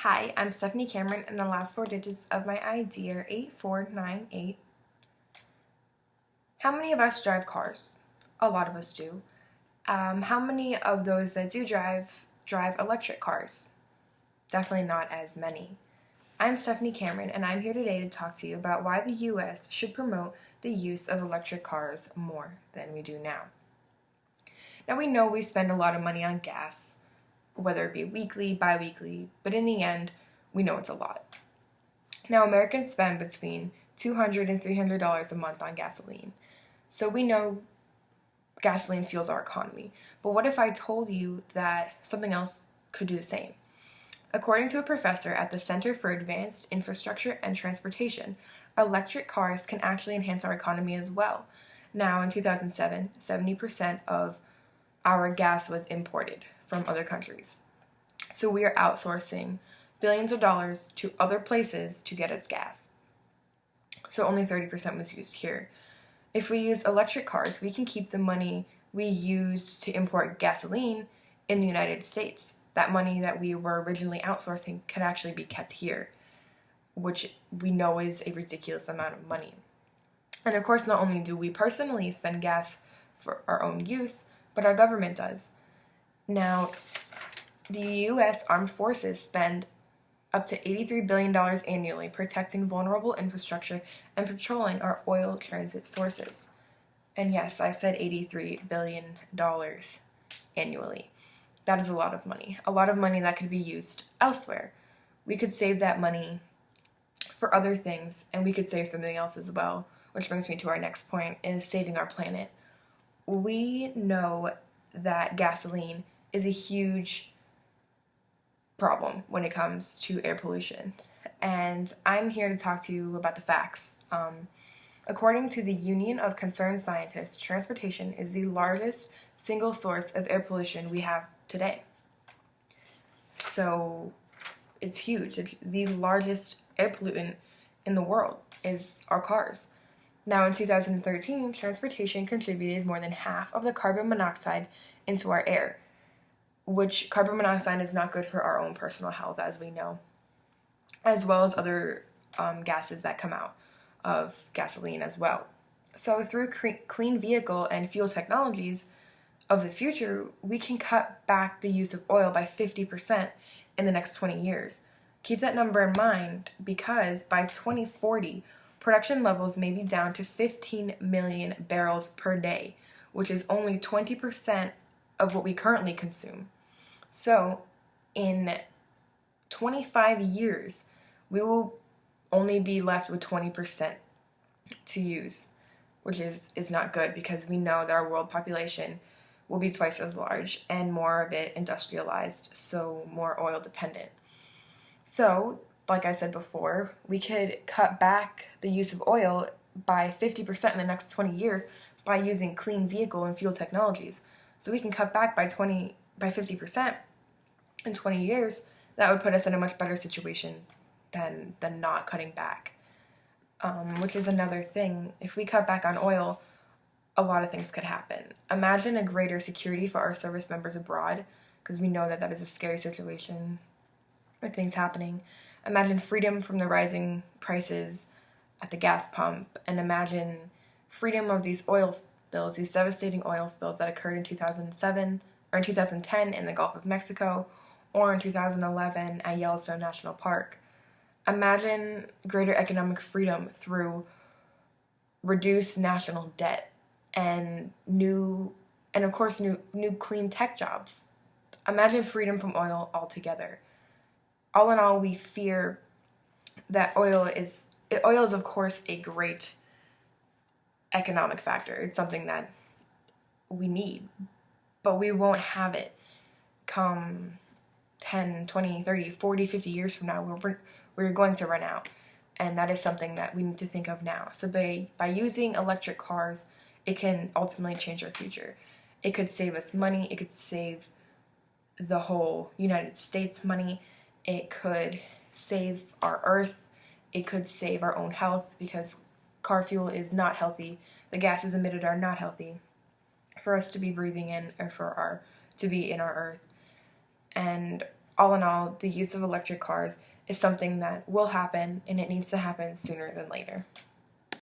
Hi, I'm Stephanie Cameron, and the last four digits of my ID are 8498. How many of us drive cars? A lot of us do. How many of those that do drive electric cars? Definitely not as many. I'm Stephanie Cameron, and I'm here today to talk to you about why the U.S. should promote the use of electric cars more than we do now. Now, we know we spend a lot of money on gas, whether it be weekly, bi-weekly, but in the end, we know it's a lot. Now, Americans spend between $200 and $300 a month on gasoline. So we know gasoline fuels our economy. But what if I told you that something else could do the same? According to a professor at the Center for Advanced Infrastructure and Transportation, electric cars can actually enhance our economy as well. Now, in 2007, 70% of our gas was imported from other countries. So we are outsourcing billions of dollars to other places to get us gas. So only 30% was used here. If we use electric cars, we can keep the money we used to import gasoline in the United States. That money that we were originally outsourcing could actually be kept here, which we know is a ridiculous amount of money. And of course, not only do we personally spend gas for our own use, but our government does. Now, the U.S. Armed Forces spend up to $83 billion annually protecting vulnerable infrastructure and patrolling our oil transit sources. And yes, I said $83 billion annually. That is a lot of money that could be used elsewhere. We could save that money for other things, and we could save something else as well, which brings me to our next point, is saving our planet. We know that gasoline is a huge problem when it comes to air pollution, and I'm here to talk to you about the facts. According to the Union of Concerned Scientists, transportation is the largest single source of air pollution we have today. So it's huge. It's the largest air pollutant in the world is our cars. Now, in 2013, transportation contributed more than half of the carbon monoxide into our air, which carbon monoxide is not good for our own personal health, as we know, as well as other gases that come out of gasoline as well. So through clean vehicle and fuel technologies of the future, we can cut back the use of oil by 50% in the next 20 years. Keep that number in mind because by 2040, production levels may be down to 15 million barrels per day, which is only 20% of what we currently consume. So in 25 years, we will only be left with 20% to use, which is not good because we know that our world population will be twice as large and more of it industrialized, so more oil dependent. So, like I said before, we could cut back the use of oil by 50% in the next 20 years by using clean vehicle and fuel technologies. So we can cut back by 50% in 20 years. That would put us in a much better situation than not cutting back, which is another thing. If we cut back on oil, a lot of things could happen. Imagine a greater security for our service members abroad, because we know that is a scary situation with things happening. Imagine freedom from the rising prices at the gas pump, and imagine freedom of these oil spills, these devastating oil spills that occurred in 2007 or in 2010 in the Gulf of Mexico, or in 2011 at Yellowstone National Park. Imagine greater economic freedom through reduced national debt and new clean tech jobs. Imagine freedom from oil altogether. All in all, we fear that oil is of course a great economic factor. It's something that we need, but we won't have it come 10, 20, 30, 40, 50 years from now. We're going to run out, and that is something that we need to think of now. So by using electric cars, it can ultimately change our future. It could save us money. It could save the whole United States money. It could save our earth. It could save our own health because car fuel is not healthy. The gases emitted are not healthy for us to be breathing in or to be in our earth. And all in all, the use of electric cars is something that will happen, and it needs to happen sooner than later.